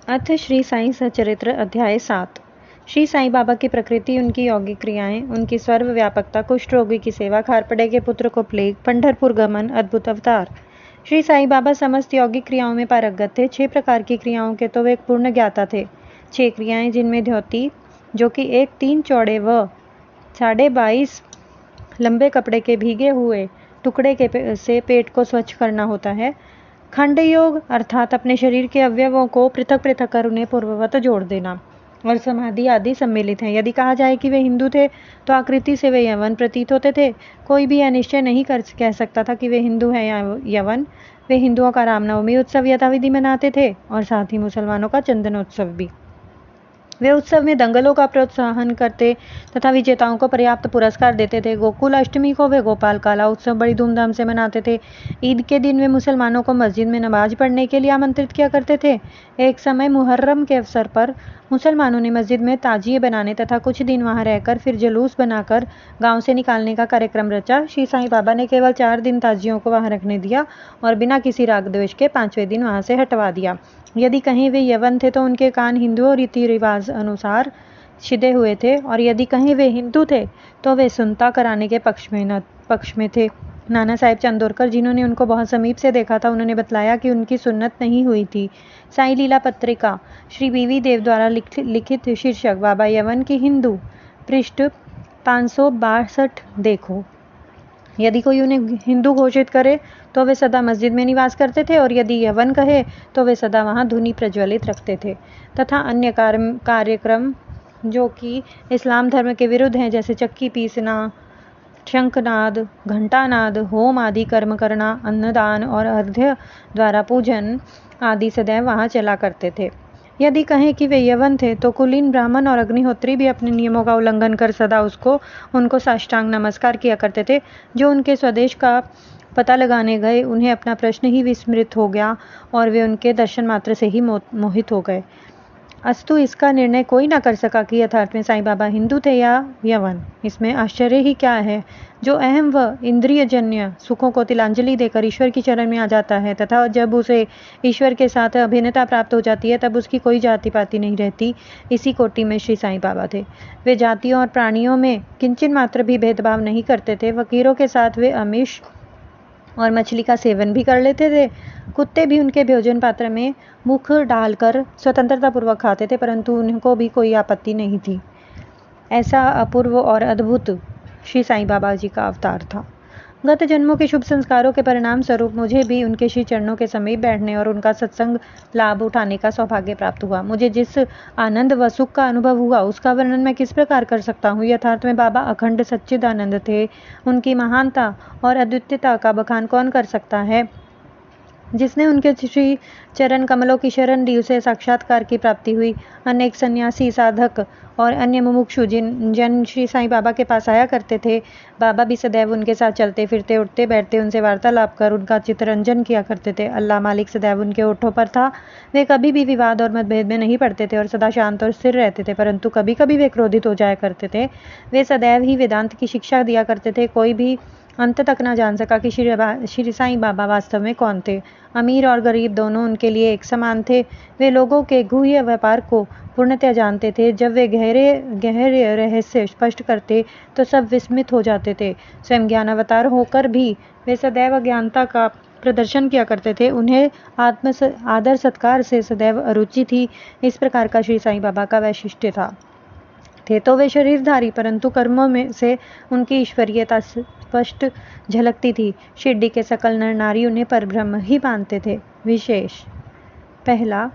अथ श्री साईं सचरित्र अध्याय 7। श्री साईं बाबा की प्रकृति, उनकी यौगिक क्रियाएं, उनकी सर्व व्यापकता, कुष्ठ रोगी की सेवा, खारपड़े के पुत्र को प्लेग, पंढरपुर गमन, अद्भुत अवतार। श्री साईं बाबा समस्त यौगिक क्रियाओं में पारंगत थे। 6 प्रकार की क्रियाओं के तो वे एक पूर्ण ज्ञाता थे। 6 क्रियाएं, जिनमें धोती, जो कि 1 3 चौड़े व 22.5 लंबे कपड़े के भीगे हुए टुकड़े से पेट को स्वच्छ करना होता है। खंड योग अर्थात अपने शरीर के अवयवों को पृथक पृथक कर उन्हें पूर्ववत जोड़ देना, और समाधि आदि सम्मिलित हैं। यदि कहा जाए कि वे हिंदू थे तो आकृति से वे यवन प्रतीत होते थे। कोई भी यह निश्चय नहीं कह सकता था कि वे हिंदू हैं या यवन। वे हिंदुओं का रामनवमी उत्सव यथाविधि मनाते थे और साथ ही मुसलमानों का चंदनोत्सव भी। वे उत्सव में दंगलों का प्रोत्साहन करते तथा विजेताओं को पर्याप्त पुरस्कार देते थे। गोकुल अष्टमी को वे गोपाल काला उत्सव बड़ी धूमधाम से मनाते थे। ईद के दिन वे मुसलमानों को मस्जिद में नमाज पढ़ने के लिए आमंत्रित किया करते थे। एक समय मुहर्रम के अवसर पर मुसलमानों ने मस्जिद में ताजिए बनाने तथा कुछ दिन वहां रहकर फिर जुलूस बनाकर गांव से निकालने का कार्यक्रम रचा। श्री साईं बाबा ने केवल 4 दिन ताजियों को वहां रखने दिया और बिना किसी राग द्वेष के 5वें दिन वहां से हटवा दिया। यदि कहीं वे यवन थे तो उनके कान हिंदुओं रीति रिवाज अनुसार छिदे हुए थे, और यदि कहीं वे हिंदू थे तो वे सुनता कराने के पक्ष में थे। नाना साहेब चंदोरकर, जिन्होंने उनको बहुत समीप से देखा था, उन्होंने बतलाया कि उनकी सुन्नत नहीं हुई थी। साईं लीला पत्रिका, श्री बीवी देव द्वारा लिखित, शीर्षक बाबा यवन की हिंदू, पृष्ठ 562 देखो। यदि कोई उन्हें हिंदू घोषित करे तो वे सदा मस्जिद में निवास करते थे, और यदि यवन कहे तो वे सदा वहां धुनी प्रज्वलित रखते थे तथा अन्य कार्यक्रम जो कि इस्लाम धर्म के विरुद्ध हैं, जैसे चक्की पीसना, शंखनाद, घंटानाद, होम आदि कर्म करना, अन्नदान और अर्घ्य द्वारा पूजन आदि सदैव वहां चला करते थे। यदि कहें कि वे यवन थे तो कुलीन ब्राह्मण और अग्निहोत्री भी अपने नियमों का उल्लंघन कर सदा उनको साष्टांग नमस्कार किया करते थे। जो उनके स्वदेश का पता लगाने गए, उन्हें अपना प्रश्न ही विस्मृत हो गया और वे उनके दर्शन मात्र से ही मोहित हो गए। अस्तु, इसका निर्णय कोई ना कर सका कि यथार्थ में साईं बाबा हिंदू थे या यवन। इसमें आश्चर्य ही क्या है। जो अहम व इंद्रियजन्य सुखों को तिलांजलि देकर ईश्वर की चरण में आ जाता है तथा जब उसे ईश्वर के साथ अभिन्नता प्राप्त हो जाती है, तब उसकी कोई जाति पाति नहीं रहती। इसी कोटि में श्री साईं बाबा थे। वे जातियों और प्राणियों में किंचन मात्र भी भेदभाव नहीं करते थे। फकीरों के साथ वे आमिष और मछली का सेवन भी कर लेते थे। कुत्ते भी उनके भोजन पात्र में मुख डालकर स्वतंत्रता पूर्वक खाते थे, परंतु उनको भी कोई आपत्ति नहीं थी। ऐसा अपूर्व और अद्भुत श्री साईं बाबा जी का अवतार था। गत जन्मों के शुभ संस्कारों के परिणाम स्वरूप मुझे भी उनके श्री चरणों के समीप बैठने और उनका सत्संग लाभ उठाने का सौभाग्य प्राप्त हुआ। मुझे जिस आनंद व सुख का अनुभव हुआ, उसका वर्णन मैं किस प्रकार कर सकता हूँ। यथार्थ में बाबा अखंड सच्चिद आनंद थे। उनकी महानता और अद्वितीयता का बखान कौन कर सकता है। जिसने उनके श्री चरण कमलों की शरण ली, उसे साक्षात्कार की प्राप्ति हुई। अनेक सन्यासी, साधक और अन्य मुमुक्षु जन श्री साईं बाबा के पास आया करते थे। बाबा भी सदैव उनके साथ चलते फिरते, उठते बैठते, उनसे वार्तालाप कर उनका चित्तरंजन किया करते थे। अल्लाह मालिक सदैव उनके ओठों पर था। वे कभी भी विवाद और मतभेद में नहीं पड़ते थे और सदा शांत और स्थिर रहते थे, परंतु कभी कभी वे क्रोधित हो जाया करते थे। वे सदैव ही वेदांत की शिक्षा दिया करते थे। कोई भी अंत तक न जान सका कि श्री साईं बाबा वास्तव में कौन थे। अमीर और गरीब दोनों उनके लिए एक समान थे। वे लोगों के गुह्य व्यापार को पूर्णतः जानते थे। जब वे गहरे रहस्य स्पष्ट करते तो सब विस्मित हो जाते थे। स्वयं ज्ञानावतार होकर भी वे सदैव अज्ञानता का प्रदर्शन किया करते थे। उन्हें आदर सत्कार से सदैव अरुचि थी। इस प्रकार का श्री साईं बाबा का वैशिष्ट्य था। थे तो वे शरीरधारी, परंतु कर्मों में से उनकी ईश्वरीयता स्पष्ट झलकती थी। शिरडी के सकल नर नारी उन्हें परब्रह्म ही मानते थे। विशेष पहला,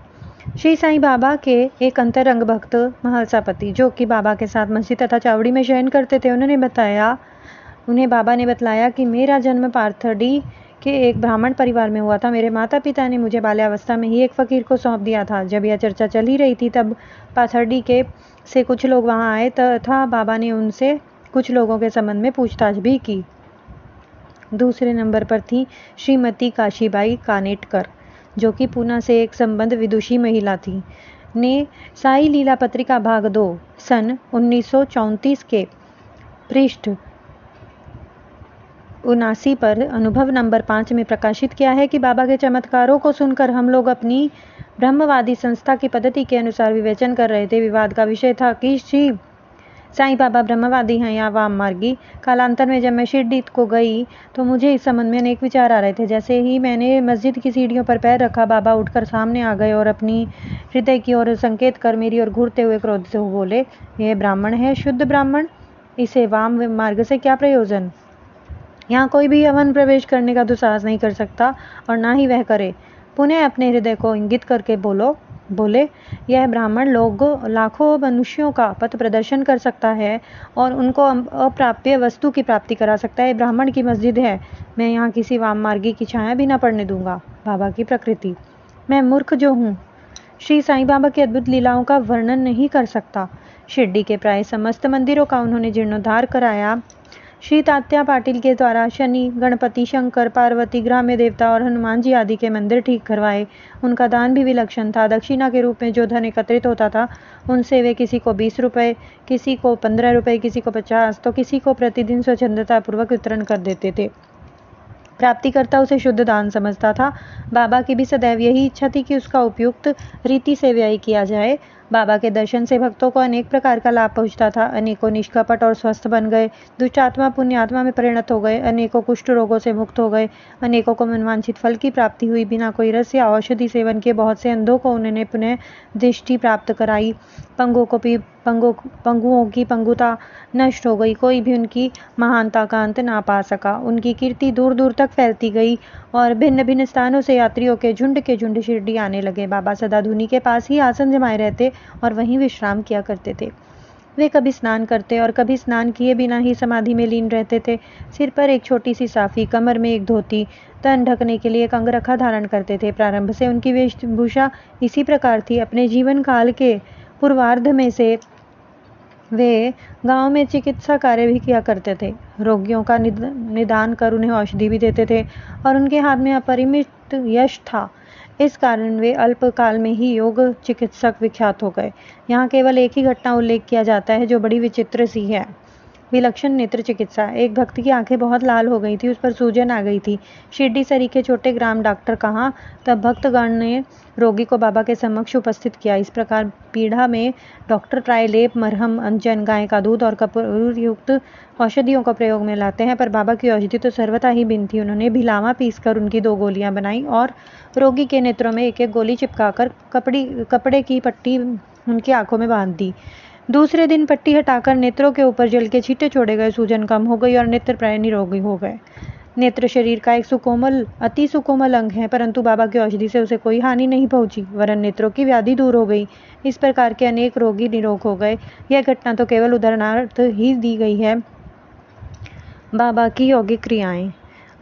श्री साईं बाबा के एक अंतरंग भक्त महलसापति, जो कि बाबा के साथ मस्जिद तथा चावड़ी में शयन करते थे, उन्हें बाबा ने बतलाया कि मेरा जन्म पाथर्डी के एक ब्राह्मण परिवार में हुआ था। मेरे माता पिता ने मुझे बाल्यावस्था में ही एक फकीर को सौंप दिया था। जब यह चर्चा चल ही रही थी, तब पाथर्डी के से कुछ लोग वहां आए तथा बाबा ने उनसे कुछ लोगों के संबंध में पूछताछ भी की। दूसरे नंबर पर थी श्रीमती काशीबाई कानेटकर, जो कि पूना से एक संबंध विदुषी महिला थी, ने साई लीला पत्रिका भाग 2 सन 1934 के पृष्ठ 79 पर अनुभव नंबर 5 में प्रकाशित किया है कि बाबा के चमत्कारों को सुनकर हम लोग अपनी ब्रह्मवादी संस्था की पद्धति के अनुसार विवेचन कर रहे थे। विवाद का विषय था कि श्री साईं बाबा ब्रह्मवादी हैं या वाम मार्गी। कालांतर में जब मैं शिरडी को गई तो मुझे इस संबंध में अनेक विचार आ रहे थे। जैसे ही मैंने मस्जिद की सीढ़ियों पर पैर रखा, बाबा उठकर सामने आ गए और अपनी हृदय की ओर संकेत कर मेरी ओर घूरते हुए क्रोध से बोले, यह ब्राह्मण है, शुद्ध ब्राह्मण, इसे वाम मार्ग से क्या प्रयोजन? यहाँ कोई भी अवन प्रवेश करने का दुस्साहस नहीं कर सकता और ना ही वह करे। पुनः अपने हृदय को इंगित करके बोले, यह ब्राह्मण लोग लाखों मनुष्यों का पथ प्रदर्शन कर सकता है और उनको अप्राप्य वस्तु की प्राप्ति करा सकता है। ब्राह्मण की मस्जिद है, मैं यहाँ किसी वाम मार्गी की छाया भी न पड़ने दूंगा। बाबा की प्रकृति। मैं मूर्ख जो हूँ श्री साईं बाबा की अद्भुत लीलाओं का वर्णन नहीं कर सकता। शिरडी के प्राय समस्त मंदिरों का उन्होंने जीर्णोद्धार कराया। श्री तात्या पाटिल के द्वारा शनि, गणपति, शंकर, पार्वती, ग्राम्य देवता और हनुमान जी आदि के मंदिर ठीक करवाए। उनका दान भी विलक्षण था। दक्षिणा के रूप में जो धन एकत्रित होता था, उनसे वे किसी को 20 रुपये, किसी को 15 रुपये, किसी को 50, तो किसी को प्रतिदिन स्वच्छंदतापूर्वक वितरण कर देते थे। प्राप्तिकर्ता उसे शुद्ध दान समझता था। बाबा की भी सदैव यही इच्छा थी कि उसका उपयुक्त रीति से व्यय किया जाए। बाबा के दर्शन से भक्तों को अनेक प्रकार का लाभ पहुंचता था। अनेकों निष्कपट और स्वस्थ बन गए, दुष्ट आत्मा पुण्य आत्मा में परिणत हो गए, अनेकों कुष्ठ रोगों से मुक्त हो गए, अनेकों को मनवांछित फल की प्राप्ति हुई। बिना कोई रस या औषधि सेवन के बहुत से अंधों को उन्होंने पुनः दृष्टि प्राप्त कराई। पंगुओं की पंगुता नष्ट हो गई, कोई भी उनकी महानता का अंत ना पा सका। उनकी कीर्ति दूर दूर तक फैलती गई और भिन्न भिन्न स्थानों से यात्रियों के झुंड शिरडी आने लगे। बाबा सदा धुनी के पास ही आसन जमाए रहते और वहीं विश्राम किया करते थे। वे कभी स्नान करते और कभी स्नान किए बिना ही समाधि में लीन रहते थे। सिर पर एक छोटी सी साफी, कमर में एक धोती, तन ढकने के लिए एक अंगरखा धारण करते थे। प्रारंभ से उनकी वेशभूषा इसी प्रकार थी। अपने जीवन काल के पूर्वार्ध में से वे गांव में चिकित्सा कार्य भी किया करते थे। रोगियों का निदान कर उन्हें औषधि भी देते थे और उनके हाथ में अपरिमित यश था। इस कारण वे अल्प काल में ही योग चिकित्सक विख्यात हो गए। यहाँ केवल एक ही घटना उल्लेख किया जाता है जो बड़ी विचित्र सी है। विलक्षण नेत्र चिकित्सा। एक भक्त की आंखें बहुत लाल हो गई थी, उस पर सूजन आ गई थी। शिरडी सरीखे छोटे ग्राम डॉक्टर कहाँ, तब भक्तगण ने रोगी को बाबा के समक्ष उपस्थित किया। इस प्रकार पीढ़ा में डॉक्टर प्राय लेप, मरहम, अंजन, गाय का दूध और कपूर युक्त औषधियों का प्रयोग में लाते हैं, पर बाबा की औषधि तो सर्वथा ही भिन्न थी। उन्होंने भिलावा पीसकर उनकी 2 गोलियां बनाई और रोगी के नेत्रों में एक एक गोली चिपकाकर कपड़े की पट्टी उनकी आंखों में बांध दी। दूसरे दिन पट्टी हटाकर नेत्रों के ऊपर जल के छींटे छोड़े गए। सूजन कम हो गई और नेत्र प्राय निरोगी हो गए। नेत्र शरीर का एक अति सुकोमल अंग है, परंतु बाबा की औषधि से उसे कोई हानि नहीं पहुंची, वरन नेत्रों की व्याधि दूर हो गई। इस प्रकार के अनेक रोगी निरोग हो गए। यह घटना तो केवल उदाहरणार्थ ही दी गई है। बाबा की यौगिक क्रियाएं।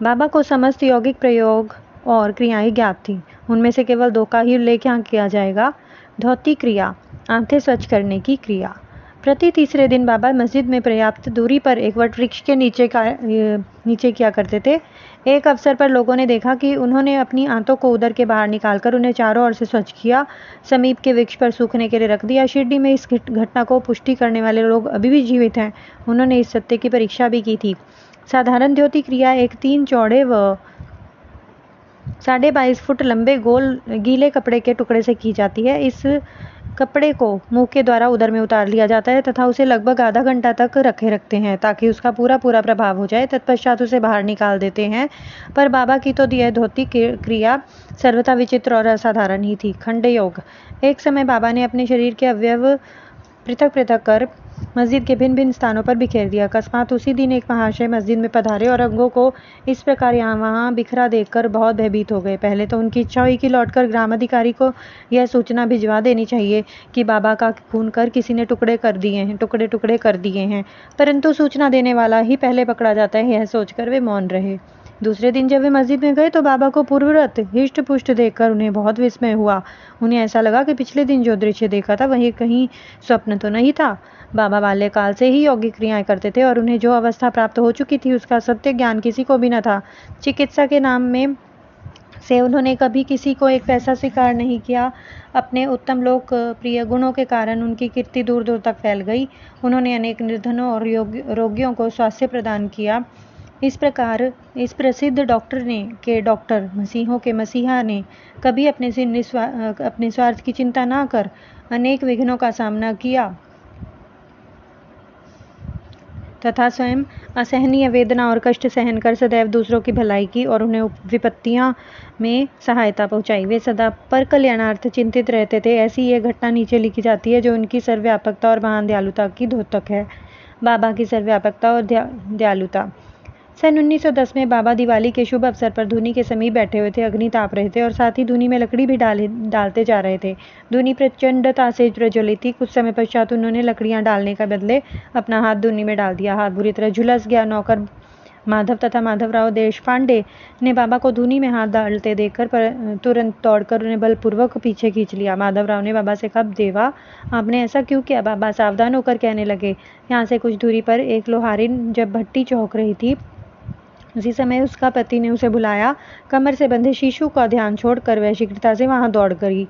बाबा को समस्त यौगिक प्रयोग और क्रियाएं ज्ञात थी। उनमें से केवल 2 का ही उल्लेख यहाँ किया जाएगा। धोती क्रिया, आंखें स्वच्छ करने की क्रिया। प्रति तीसरे दिन बाबा मस्जिद में पर्याप्त दूरी पर एक वट वृक्ष के नीचे किया करते थे। एक अवसर पर लोगों ने देखा कि उन्होंने अपनी आंतों को उदर के बाहर निकालकर उन्हें चारों ओर से स्वच्छ किया, समीप के वृक्ष पर सूखने के लिए रख दिया। शिरडी में इस घटना को पुष्टि करने वाले लोग अभी भी जीवित हैं। उन्होंने इस सत्य की परीक्षा भी की थी। साधारण धोती क्रिया एक 3 चौड़े व 22.5 फुट लंबे गोल गीले कपड़े के टुकड़े से की जाती है। इस कपड़े को मुंह के द्वारा उदर में उतार लिया जाता है तथा उसे लगभग आधा घंटा तक रखते हैं ताकि उसका पूरा प्रभाव हो जाए। तत्पश्चात उसे बाहर निकाल देते हैं। पर बाबा की तो यह धोती क्रिया सर्वथा विचित्र और असाधारण ही थी। खंड योग। एक समय बाबा ने अपने शरीर के अवयव पृथक पृथक कर मस्जिद के भिन्न भिन्न स्थानों पर बिखेर दिया। अकस्मात उसी दिन एक महाशय मस्जिद में पधारे और अंगों को इस प्रकार यहाँ वहाँ बिखरा देखकर बहुत भयभीत हो गए। पहले तो उनकी इच्छा हुई कि लौटकर ग्राम अधिकारी को यह सूचना भिजवा देनी चाहिए कि बाबा का खून कर किसी ने टुकड़े टुकड़े कर दिए हैं, परंतु सूचना देने वाला ही पहले पकड़ा जाता है, यह सोचकर वे मौन रहे। दूसरे दिन जब वे मस्जिद में गए तो बाबा को पूर्ववत हिष्ट पुष्ट देखकर उन्हें बहुत विस्मय हुआ। उन्हें ऐसा लगा कि पिछले दिन जो दृश्य देखा था वही कहीं स्वप्न तो नहीं था। बाबा बाल्यकाल से ही यौगिक क्रियाएं करते थे और उन्हें जो अवस्था प्राप्त हो चुकी थी उसका सत्य ज्ञान किसी को भी न था। चिकित्सा के नाम में से उन्होंने कभी किसी को एक पैसा स्वीकार नहीं किया। अपने उत्तम लोकप्रिय गुणों के कारण उनकी कीर्ति दूर दूर तक फैल गई। उन्होंने अनेक निर्धनों और रोगियों को स्वास्थ्य प्रदान किया। इस प्रकार इस प्रसिद्ध डॉक्टर मसीहों के मसीहा ने कभी अपने स्वार्थ की चिंता ना कर अनेक विघ्नों का सामना किया तथा स्वयं असहनीय वेदना और कष्ट सहन कर सदैव दूसरों की भलाई की और उन्हें विपत्तियां में सहायता पहुंचाई। वे सदा पर कल्याणार्थ चिंतित रहते थे। ऐसी ये घटना नीचे लिखी जाती है जो उनकी सर्वव्यापकता और महान दयालुता की द्योतक है। बाबा की सर्वव्यापकता और दयालुता। सन 1910 में बाबा दिवाली के शुभ अवसर पर धूनी के समीप बैठे हुए थे। अग्नि ताप रहे थे और साथ ही धूनी में लकड़ी भी डालते जा रहे थे। धूनी प्रचंडता से प्रज्वलित थी। कुछ समय पश्चात उन्होंने लकड़ियां डालने का बदले अपना हाथ धूनी में डाल दिया। हाथ बुरी तरह झुलस गया। नौकर माधव तथा माधवराव देशपांडे ने बाबा को धूनी में हाथ डालते देखकर तुरंत दौड़कर उन्हें बलपूर्वक पीछे खींच लिया। माधवराव ने बाबा से कहा, देवा, आपने ऐसा क्यों किया? बाबा सावधान होकर कहने लगे, यहाँ से कुछ दूरी पर एक लोहारिन जब भट्टी चौंक रही थी, उसी समय उसका पति ने उसे बुलाया। कमर से बंधे शिशु का ध्यान छोड़कर वह शीघ्रता से वहां दौड़ गई।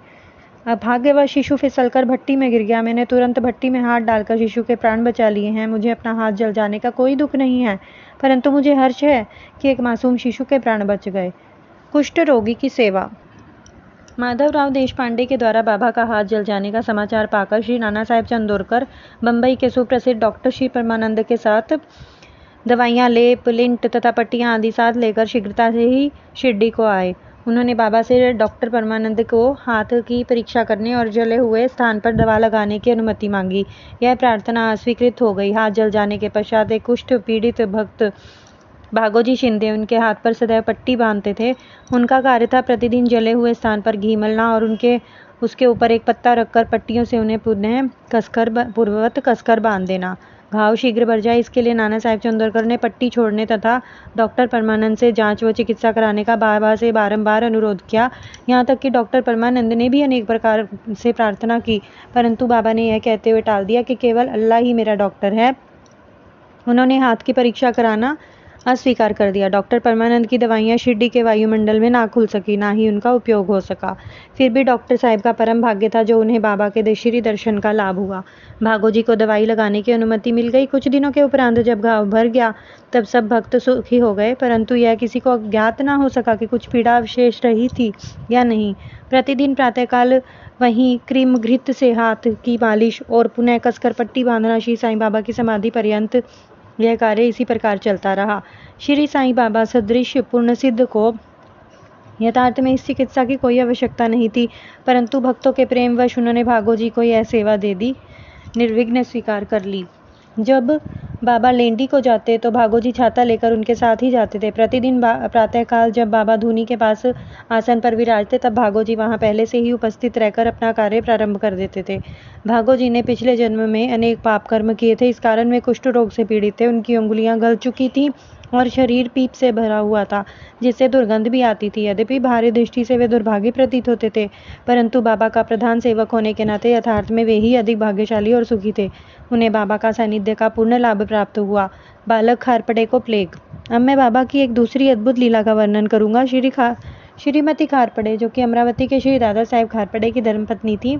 भाग्यवश शिशु फिसलकर भट्टी में गिर गया। मैंने तुरंत भट्टी में हाथ डालकर शिशु के प्राण बचा लिए हैं। मुझे अपना हाथ जल जाने का कोई दुख नहीं है, परंतु मुझे हर्ष है कि एक मासूम शिशु के प्राण बच गए। कुष्ठ रोगी की सेवा। माधवराव देशपांडे के द्वारा बाबा का हाथ जल जाने का समाचार पाकर श्री नाना साहेब चंदोरकर बंबई के सुप्रसिद्ध डॉक्टर श्री परमानंद के साथ दवाइयाँ, लेप, लिंट तथा पट्टियाँ आदि साथ लेकर शीघ्रता से ही शिरडी को आए। उन्होंने बाबा से डॉक्टर परमानंद को हाथ की परीक्षा करने और जले हुए स्थान पर दवा लगाने की अनुमति मांगी। यह प्रार्थना अस्वीकृत हो गई। हाथ जल जाने के पश्चात एक कुष्ठ पीड़ित भक्त भागोजी शिंदे उनके हाथ पर सदैव पट्टी बांधते थे। उनका कार्य था प्रतिदिन जले हुए स्थान पर घी मलना और उसके ऊपर एक पत्ता रखकर पट्टियों से उन्हें पुनः कसकर बांध देना। घाव शीघ्र भर जाए, इसके लिए नाना साहेब चंदोरकर ने पट्टी छोड़ने तथा डॉक्टर परमानंद से जांच व चिकित्सा कराने का बाबा से बारंबार अनुरोध किया। यहाँ तक कि डॉक्टर परमानंद ने भी अनेक प्रकार से प्रार्थना की, परंतु बाबा ने यह कहते हुए टाल दिया कि केवल अल्लाह ही मेरा डॉक्टर है। उन्होंने हाथ की परीक्षा कराना अस्वीकार कर दिया। डॉक्टर परमानंद की दवाइयाँ शिरडी के वायुमंडल में ना खुल सकी, ना ही उनका उपयोग हो सका। फिर भी डॉक्टर साहब का परम भाग्य था जो उन्हें बाबा के देशीरी दर्शन का लाभ हुआ। भागोजी को दवाई लगाने की अनुमति मिल गई। कुछ दिनों के उपरांत जब घाव भर गया तब सब भक्त सुखी हो गए, परंतु यह किसी को ज्ञात ना हो सका कि कुछ पीड़ा अवशेष रही थी या नहीं। प्रतिदिन प्रातःकाल वहीं क्रीम घृत से हाथ की मालिश और पुनः कसकर पट्टी बांधना श्री साईं बाबा की समाधि पर्यंत यह कार्य इसी प्रकार चलता रहा। श्री साईं बाबा सदृश पूर्ण सिद्ध को यथार्थ में इस चिकित्सा की कोई आवश्यकता नहीं थी, परंतु भक्तों के प्रेमवश उन्होंने भागोजी को यह सेवा दे दी, निर्विघ्न स्वीकार कर ली। जब बाबा लेंडी को जाते तो भागोजी छाता लेकर उनके साथ ही जाते थे। प्रतिदिन प्रातःकाल जब बाबा धूनी के पास आसन पर विराजते तब भागोजी वहां पहले से ही उपस्थित रहकर अपना कार्य प्रारंभ कर देते थे। भागोजी ने पिछले जन्म में अनेक पाप कर्म किए थे, इस कारण वे कुष्ठ रोग से पीड़ित थे। उनकी उंगलियां गल चुकी थीं और शरीर पीप से भरा हुआ था, जिससे दुर्गंध भी आती थी। यद्यपि बाहरी दृष्टि से वे दुर्भाग्य प्रतीत होते थे, परंतु बाबा का प्रधान सेवक होने के नाते यथार्थ में वे ही अधिक भाग्यशाली और सुखी थे। उन्हें बाबा का सानिध्य का पूर्ण लाभ प्राप्त हुआ। बालक खारपड़े को प्लेग। अब मैं बाबा की एक दूसरी अद्भुत लीला का वर्णन करूंगा। श्रीमती खारपड़े, जो कि अमरावती के श्री दादा साहेब खारपड़े की धर्मपत्नी थी,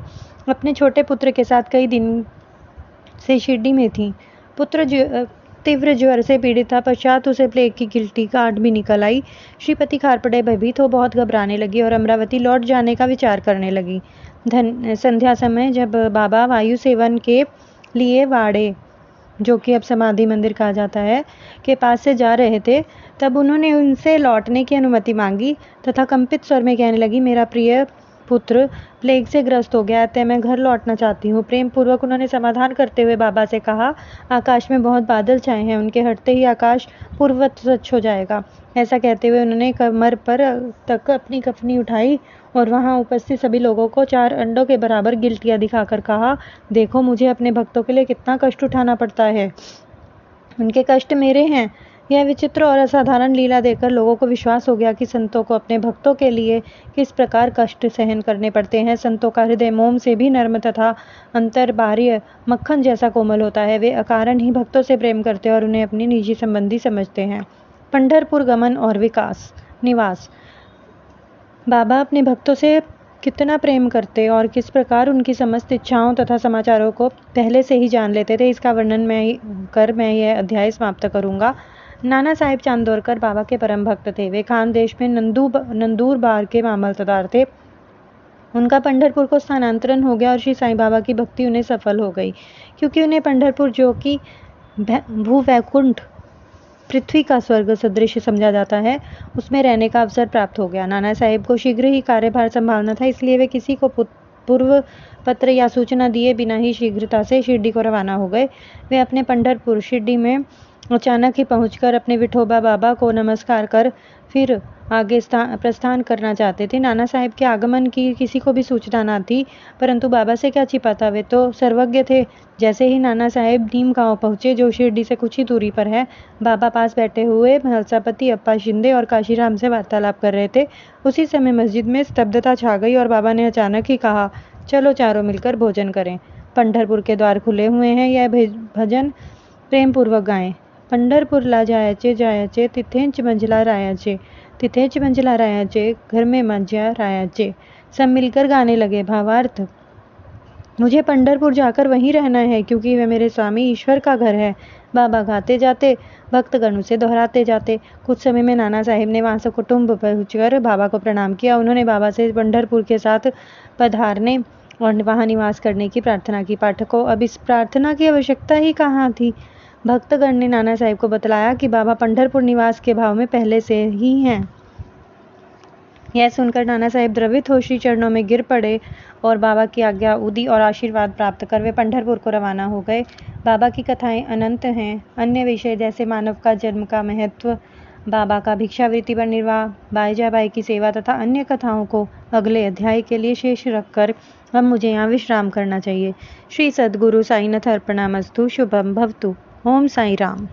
अपने छोटे पुत्र के साथ कई दिन से शिरडी में थी। पुत्र तीव्र ज्वर से पीड़ित था। पश्चात उसे प्लेग की गिल्टी गांठ भी निकल आई। श्रीमती खारपड़े भयभीत हो बहुत घबराने लगी और अमरावती लौट जाने का विचार करने लगी। संध्या समय जब बाबा वायु सेवन के लिए वाड़े, जो कि अब समाधि मंदिर कहा जाता है, के पास से जा रहे थे, तब उन्होंने उनसे लौटने की अनुमति मांगी तथा कंपित स्वर में कहने लगी, मेरा प्रिय पुत्र प्लेग से ग्रस्त हो गया, अतः मैं घर लौटना चाहती हूँ। प्रेम पूर्वक उन्होंने समाधान करते हुए बाबा से कहा, आकाश में बहुत बादल छाए हैं, उनके हटते ही आकाश पूर्ववत स्वच्छ हो जाएगा। ऐसा कहते हुए उन्होंने कमर पर तक अपनी कफनी उठाई और वहां उपस्थित सभी लोगों को 4 अंडों के बराबर गिल्टियां दिखाकर कहा, देखो मुझे अपने भक्तों के लिए कितना कष्ट उठाना पड़ता है, उनके कष्ट मेरे हैं। यह विचित्र और असाधारण लीला देखकर लोगों को विश्वास हो गया कि संतों को अपने भक्तों के लिए किस प्रकार कष्ट सहन करने पड़ते हैं। संतों का हृदय मोम से भी नर्म तथा अंतर बाह्य मक्खन जैसा कोमल होता है। वे अकारण ही भक्तों से प्रेम करते हैं और उन्हें अपनी निजी संबंधी समझते हैं। पंढरपुर गमन और निवास। बाबा अपने भक्तों से कितना प्रेम करते और किस प्रकार उनकी समस्त इच्छाओं तथा समाचारों को पहले से ही जान लेते थे, इसका वर्णन मैं यह अध्याय समाप्त करूंगा। नाना साहेब चांदोरकर बाबा के परम भक्त थे। वे खानदेश में नंदूरबार के मामलतदार थे। उनका पंढरपुर को स्थानांतरण हो गया और श्री साईं बाबा की भक्ति उन्हें सफल हो गई, क्योंकि उन्हें पंढरपुर, जो कि भूवैकुंठ, पृथ्वी का स्वर्ग सदृश समझा जाता है, उसमें रहने का अवसर प्राप्त हो गया। नाना साहेब को शीघ्र ही कार्यभार संभालना था, इसलिए वे किसी को पूर्व पत्र या सूचना दिए बिना ही शीघ्रता से शिरडी को रवाना हो गए। वे अपने पंढरपुर शिरडी में अचानक ही पहुंचकर अपने विठोबा बाबा को नमस्कार कर फिर आगे प्रस्थान करना चाहते थे। नाना साहेब के आगमन की किसी को भी सूचना न थी, परंतु बाबा से क्या छिपा था, वे तो सर्वज्ञ थे। जैसे ही नाना साहेब नीम गांव पहुंचे, जो शिरडी से कुछ ही दूरी पर है, बाबा पास बैठे हुए महलसापति अप्पा शिंदे और काशीराम से वार्तालाप कर रहे थे। उसी समय मस्जिद में स्तब्धता छा गई और बाबा ने अचानक ही कहा, चलो चारों मिलकर भोजन करें। पंढरपुर के द्वार खुले हुए हैं, यह भजन प्रेम पूर्वक गाएं। पंढरपूरला जायचे तिथेच मंजला रायाचे, तिथेच मंजला रायाचे, घर में मंज्या रायाचे। सब मिलकर गाने लगे। भावार्थ, मुझे पंढरपुर जाकर वहीं रहना है, क्योंकि वह मेरे स्वामी ईश्वर का घर है। बाबा गाते जाते, भक्तगण उसे दोहराते जाते। कुछ समय में नाना साहिब ने वहां से कुटुंब पहुंचकर बाबा को प्रणाम किया। उन्होंने बाबा से पंढरपुर के साथ पधारने और वहां निवास करने की प्रार्थना की। पाठकों, अब इस प्रार्थना की आवश्यकता ही कहाँ थी। भक्तगण ने नाना साहिब को बतलाया कि बाबा पंढरपुर निवास के भाव में पहले से ही हैं। यह सुनकर नाना साहिब द्रवित हो श्री चरणों में गिर पड़े और बाबा की आज्ञा, उदी और आशीर्वाद प्राप्त कर वे पंढरपुर को रवाना हो गए। बाबा की कथाएं अनंत हैं। अन्य विषय जैसे मानव का जन्म का महत्व, बाबा का भिक्षावृत्ति पर निर्वाह, बाईजाबाई की सेवा तथा अन्य कथाओं को अगले अध्याय के लिए शेष रखकर अब मुझे यहाँ विश्राम करना चाहिए। श्री सद्गुरु साईनाथ अर्पणामस्तु। शुभम भवतु। ओम साई राम।